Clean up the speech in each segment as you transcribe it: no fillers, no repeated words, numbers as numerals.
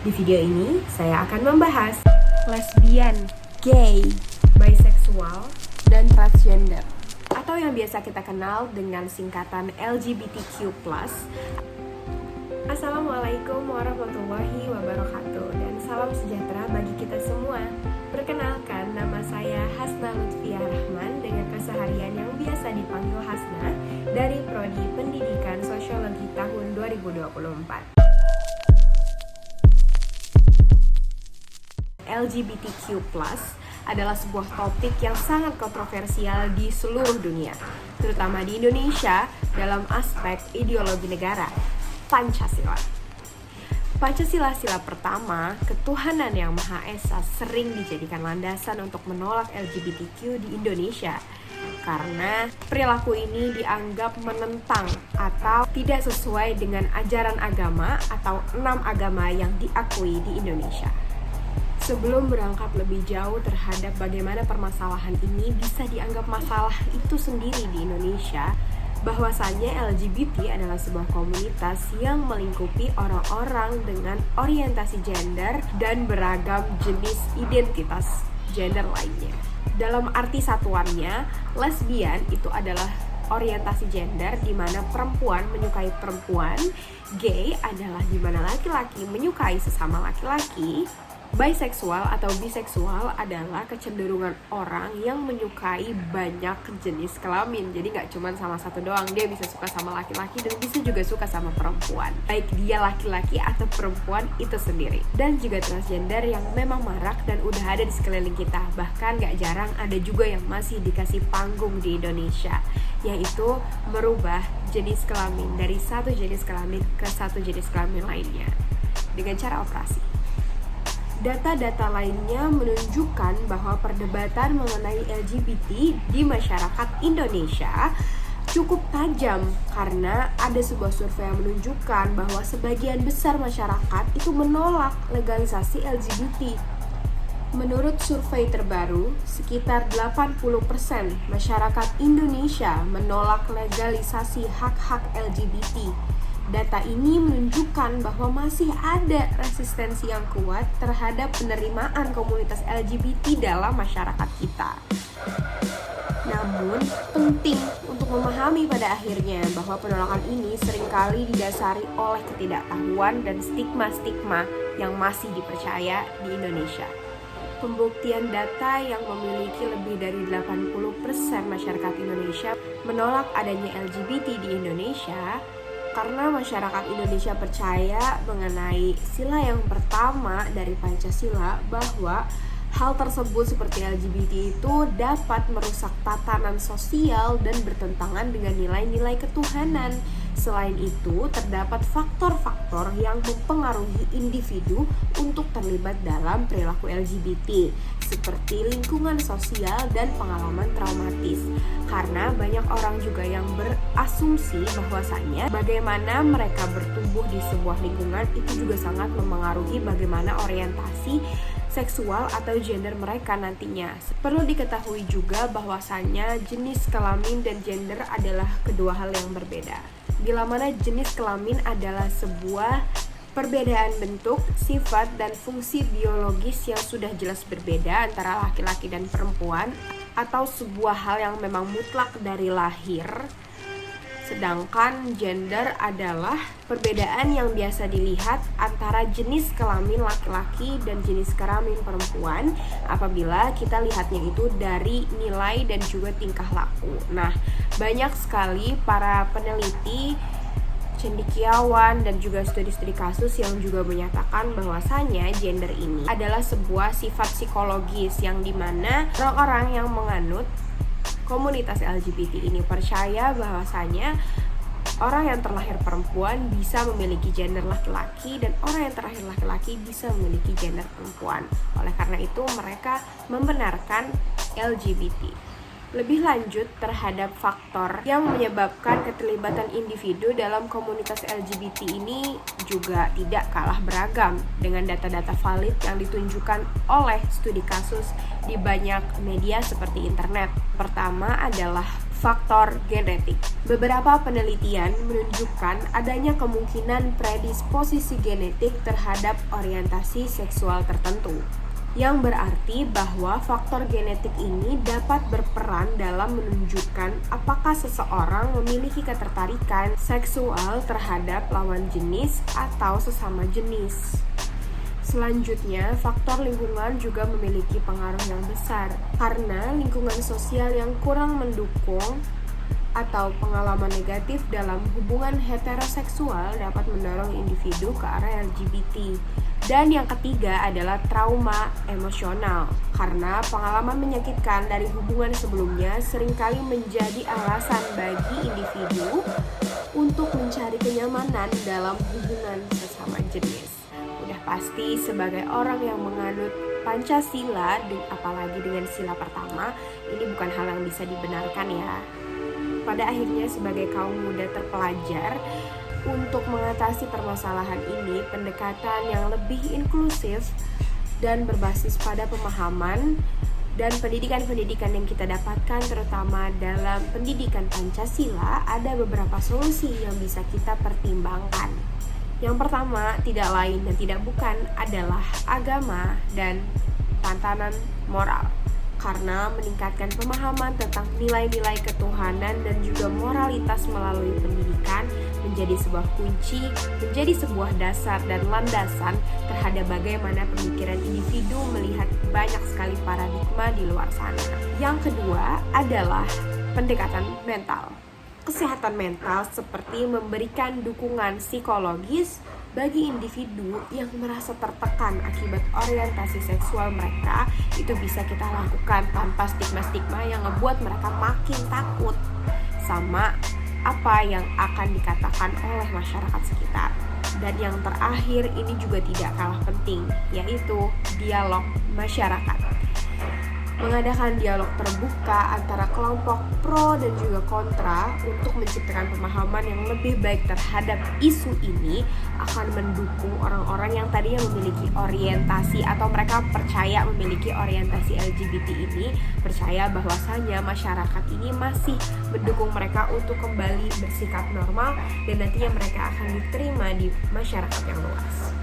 Di video ini, saya akan membahas lesbian, gay, bisexual, dan transgender, atau yang biasa kita kenal dengan singkatan LGBTQ+. Assalamualaikum warahmatullahi wabarakatuh, dan salam sejahtera bagi kita semua. Perkenalkan, nama saya Hasna Lutfia Rahman dengan keseharian yang biasa dipanggil Hasna dari Prodi Pendidikan Sosiologi tahun 2024. LGBTQ+ adalah sebuah topik yang sangat kontroversial di seluruh dunia, terutama di Indonesia dalam aspek ideologi negara, Pancasila. Pancasila sila pertama, ketuhanan yang Maha Esa, sering dijadikan landasan untuk menolak LGBTQ di Indonesia karena perilaku ini dianggap menentang atau tidak sesuai dengan ajaran agama atau 6 agama yang diakui di Indonesia. Sebelum berangkat lebih jauh terhadap bagaimana permasalahan ini bisa dianggap masalah itu sendiri di Indonesia, bahwasannya LGBT adalah sebuah komunitas yang melingkupi orang-orang dengan orientasi gender dan beragam jenis identitas gender lainnya. Dalam arti satuannya, lesbian itu adalah orientasi gender di mana perempuan menyukai perempuan, gay adalah di mana laki-laki menyukai sesama laki-laki. Bisexual atau biseksual adalah kecenderungan orang yang menyukai banyak jenis kelamin. Jadi gak cuma sama satu doang, dia bisa suka sama laki-laki dan bisa juga suka sama perempuan, baik dia laki-laki atau perempuan itu sendiri. Dan juga transgender yang memang marak dan udah ada di sekeliling kita. Bahkan gak jarang ada juga yang masih dikasih panggung di Indonesia, yaitu merubah jenis kelamin dari satu jenis kelamin ke satu jenis kelamin lainnya dengan cara operasi. Data-data lainnya menunjukkan bahwa perdebatan mengenai LGBT di masyarakat Indonesia cukup tajam karena ada sebuah survei yang menunjukkan bahwa sebagian besar masyarakat itu menolak legalisasi LGBT. Menurut survei terbaru, sekitar 80% masyarakat Indonesia menolak legalisasi hak-hak LGBT. Data ini menunjukkan bahwa masih ada resistensi yang kuat terhadap penerimaan komunitas LGBT dalam masyarakat kita. Namun, penting untuk memahami pada akhirnya bahwa penolakan ini seringkali didasari oleh ketidaktahuan dan stigma-stigma yang masih dipercaya di Indonesia. Pembuktian data yang memiliki lebih dari 80% masyarakat Indonesia menolak adanya LGBT di Indonesia karena masyarakat Indonesia percaya mengenai sila yang pertama dari Pancasila, bahwa hal tersebut seperti LGBT itu dapat merusak tatanan sosial dan bertentangan dengan nilai-nilai ketuhanan. Selain itu, terdapat faktor-faktor yang mempengaruhi individu untuk terlibat dalam perilaku LGBT, seperti lingkungan sosial dan pengalaman traumatis. Karena banyak orang juga yang berasumsi bahwasannya bagaimana mereka bertumbuh di sebuah lingkungan itu juga sangat mempengaruhi bagaimana orientasi seksual atau gender mereka nantinya. Perlu diketahui juga bahwasannya jenis kelamin dan gender adalah kedua hal yang berbeda. Bila mana jenis kelamin adalah sebuah perbedaan bentuk, sifat, dan fungsi biologis yang sudah jelas berbeda antara laki-laki dan perempuan, atau sebuah hal yang memang mutlak dari lahir. Sedangkan gender adalah perbedaan yang biasa dilihat antara jenis kelamin laki-laki dan jenis kelamin perempuan apabila kita lihatnya itu dari nilai dan juga tingkah laku. Nah, banyak sekali para peneliti, cendekiawan, dan juga studi-studi kasus yang juga menyatakan bahwasanya gender ini adalah sebuah sifat psikologis yang dimana orang-orang yang menganut komunitas LGBT ini percaya bahwasanya orang yang terlahir perempuan bisa memiliki gender laki-laki dan orang yang terlahir laki-laki bisa memiliki gender perempuan. Oleh karena itu mereka membenarkan LGBT. Lebih lanjut terhadap faktor yang menyebabkan keterlibatan individu dalam komunitas LGBT ini juga tidak kalah beragam dengan data-data valid yang ditunjukkan oleh studi kasus di banyak media seperti internet. Pertama adalah Faktor genetik. Beberapa penelitian menunjukkan adanya kemungkinan predisposisi genetik terhadap orientasi seksual tertentu, yang berarti bahwa faktor genetik ini dapat berperan dalam menunjukkan apakah seseorang memiliki ketertarikan seksual terhadap lawan jenis atau sesama jenis. Selanjutnya, faktor lingkungan juga memiliki pengaruh yang besar karena lingkungan sosial yang kurang mendukung atau pengalaman negatif dalam hubungan heteroseksual dapat mendorong individu ke arah LGBT. Dan yang ketiga adalah trauma emosional, karena pengalaman menyakitkan dari hubungan sebelumnya seringkali menjadi alasan bagi individu untuk mencari kenyamanan dalam hubungan sesama jenis. Udah pasti sebagai orang yang menganut Pancasila, apalagi dengan sila pertama, ini bukan hal yang bisa dibenarkan ya. Pada akhirnya sebagai kaum muda terpelajar, untuk mengatasi permasalahan ini, pendekatan yang lebih inklusif dan berbasis pada pemahaman dan pendidikan-pendidikan yang kita dapatkan terutama dalam pendidikan Pancasila, ada beberapa solusi yang bisa kita pertimbangkan. Yang pertama, tidak lain dan tidak bukan adalah agama dan tantangan moral. Karena meningkatkan pemahaman tentang nilai-nilai ketuhanan dan juga moralitas melalui pendidikan menjadi sebuah kunci, menjadi sebuah dasar dan landasan terhadap bagaimana pemikiran individu melihat banyak sekali paradigma di luar sana. Yang kedua adalah pendekatan mental. Kesehatan mental seperti memberikan dukungan psikologis bagi individu yang merasa tertekan akibat orientasi seksual mereka, itu bisa kita lakukan tanpa stigma-stigma yang ngebuat mereka makin takut sama apa yang akan dikatakan oleh masyarakat sekitar. Dan yang terakhir ini juga tidak kalah penting, yaitu dialog masyarakat. Mengadakan dialog terbuka antara kelompok pro dan juga kontra untuk menciptakan pemahaman yang lebih baik terhadap isu ini akan mendukung orang-orang yang tadinya memiliki orientasi atau mereka percaya memiliki orientasi LGBT ini, percaya bahwasannya masyarakat ini masih mendukung mereka untuk kembali bersikap normal dan nantinya mereka akan diterima di masyarakat yang luas.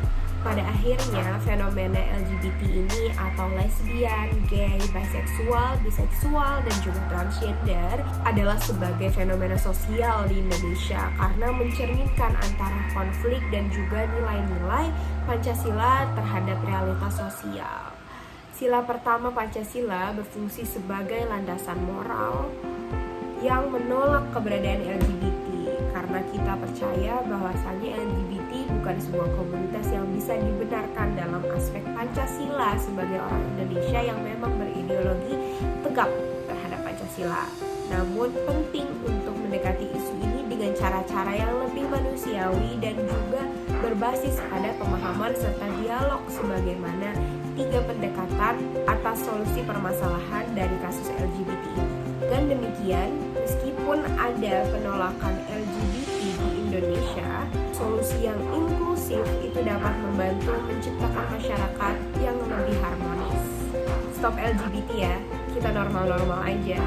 Pada akhirnya, fenomena LGBT ini atau lesbian, gay, bisexual, dan juga transgender adalah sebagai fenomena sosial di Indonesia karena mencerminkan antara konflik dan juga nilai-nilai Pancasila terhadap realitas sosial. Sila pertama Pancasila berfungsi sebagai landasan moral yang menolak keberadaan LGBT karena kita percaya bahwasannya LGBT bukan sebuah komunitas yang bisa dibenarkan dalam aspek Pancasila sebagai orang Indonesia yang memang berideologi tegak terhadap Pancasila. Namun penting untuk mendekati isu ini dengan cara-cara yang lebih manusiawi dan juga berbasis pada pemahaman serta dialog sebagaimana 3 pendekatan atas solusi permasalahan dari kasus LGBT ini. Dan demikian, meskipun ada penolakan LGBT di Indonesia, solusi yang inklusif itu dapat membantu menciptakan masyarakat yang lebih harmonis. Stop LGBT ya, kita normal-normal aja.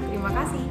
Terima kasih.